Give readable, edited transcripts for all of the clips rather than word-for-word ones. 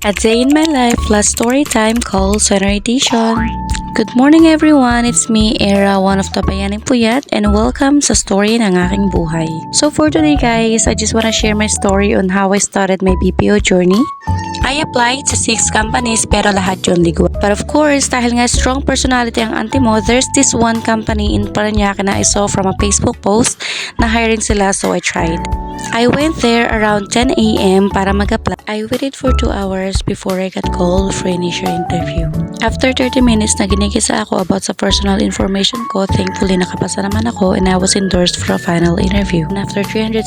A Day in My Life plus story time call center edition. Good morning everyone, it's me, Era, one of the Bayaning Puyat, and welcome sa story ng aking buhay. So for today guys, I just wanna share my story on how I started my BPO journey. I applied sa 6 companies pero lahat yun ligwa. But of course, dahil nga strong personality ang auntie mo, there's this one company in Parañaque na I saw from a Facebook post na hiring sila, so I tried. I went there around 10 a.m. para mag-apply. I waited for 2 hours before I got called for initial interview. After 30 minutes na ginigisa ako about sa personal information ko, thankfully nakapasa naman ako and I was endorsed for a final interview. And after 365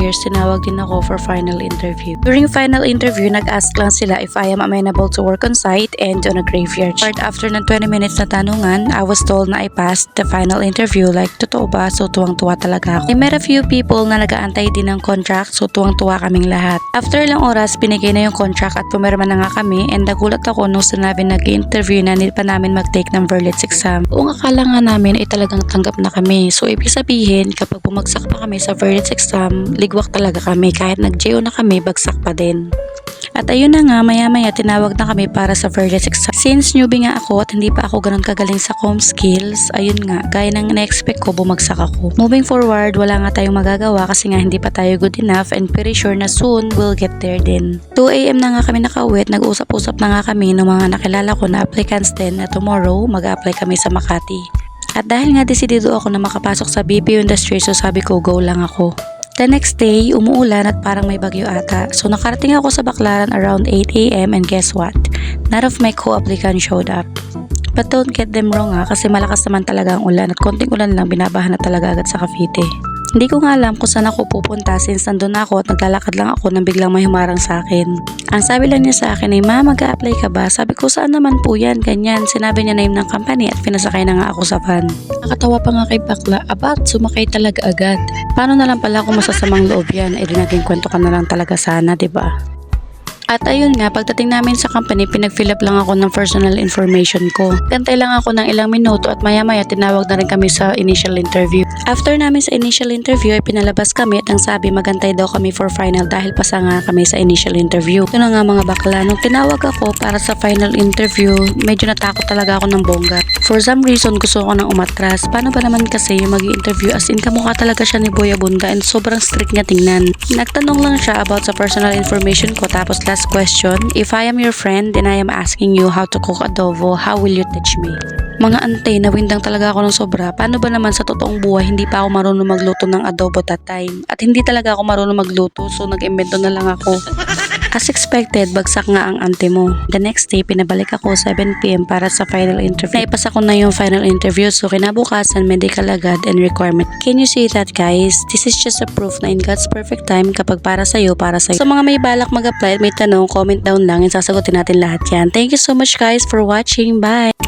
years, tinawag din ako for final interview. During final interview, nag-ask lang sila if I am amenable to work on site and on a graveyard shift. After ng 20 minutes na tanungan, I was told na I passed the final interview. Like, totoo ba? So tuwang-tuwa talaga ako. I met a few people na nag-aantay din ng contract, so tuwang-tuwa kaming lahat. After ilang oras, binigay na yung contract at pumirma na nga kami and nagulat ako nung sinabi nag-interview na hindi pa namin mag-take ng verdict exam. Kung akala nga namin ay talagang tanggap na kami. So ibig sabihin, kapag bumagsak pa kami sa verdict exam, ligwak talaga kami. Kahit nag-JO na kami, bagsak pa din. At ayun na nga, maya-maya tinawag na kami para sa verdict exam. Since newbie nga ako at hindi pa ako ganun kagaling sa com skills, ayun nga, gaya ng na-expect ko, bumagsak ako. Moving forward, wala nga tayong magagawa kasi nga hindi pa tayo good enough and pretty sure na soon we'll get there din. 2 a.m. na nga kami nakauwi at nag-usap-usap na nga kami ng mga nakilala ko na applicants din na tomorrow mag-a-apply kami sa Makati. At dahil nga desidido ako na makapasok sa BPO industry, so sabi ko go lang ako. The next day, umuulan at parang may bagyo ata. So nakarating ako sa Baclaran around 8 a.m. and guess what? None of my co-applicants showed up. But don't get them wrong kasi malakas naman talaga ang ulan at konting ulan lang binabahan na talaga agad sa Cavite. Hindi ko nga alam kung saan ako pupunta since nandun ako at naglalakad lang ako nang biglang may humarang sa akin. Ang sabi lang niya sa akin ay, "Ma, mag-a-apply ka ba?" Sabi ko, "Saan naman po yan?" Ganyan. Sinabi niya name ng company at pinasakay na nga ako sa van. Nakatawa pa nga kay bakla, about sumakay talaga agad. Paano na lang pala kung masasamang loob yan? Eh di naging kwento ka na lang talaga sana, diba? At ayun nga, pagdating namin sa company, pinag-fill up lang ako ng personal information ko. Gantay lang ako ng ilang minuto at maya-maya tinawag na rin kami sa initial interview. After namin sa initial interview ay pinalabas kami at ang sabi magantay daw kami for final dahil pasa nga kami sa initial interview. Ito na nga mga bakla, nung tinawag ako para sa final interview, medyo natakot talaga ako ng bongga. For some reason, gusto ko nang umatras. Paano ba naman kasi yung mag-interview as in kamukha talaga siya ni Boy Abunda and sobrang strict niya tingnan. Nagtanong lang siya about sa personal information ko tapos last question, if I am your friend and I am asking you how to cook adobo, how will you teach me? Mga ante, nawindang talaga ako ng sobra. Paano ba naman sa totoong buhay, hindi pa ako marunong magluto ng adobo that time. At hindi talaga ako marunong magluto, so nag-invento na lang ako. As expected, bagsak nga ang ante mo. The next day, pinabalik ako 7 p.m. para sa final interview. Naipasa ko na yung final interview, so kinabukasan, medical agad and requirement. Can you see that guys? This is just a proof na in God's perfect time, kapag para sa'yo, para sa'yo. Sa mga may balak mag-apply at may tanong, comment down lang and sasagutin natin lahat yan. Thank you so much guys for watching. Bye!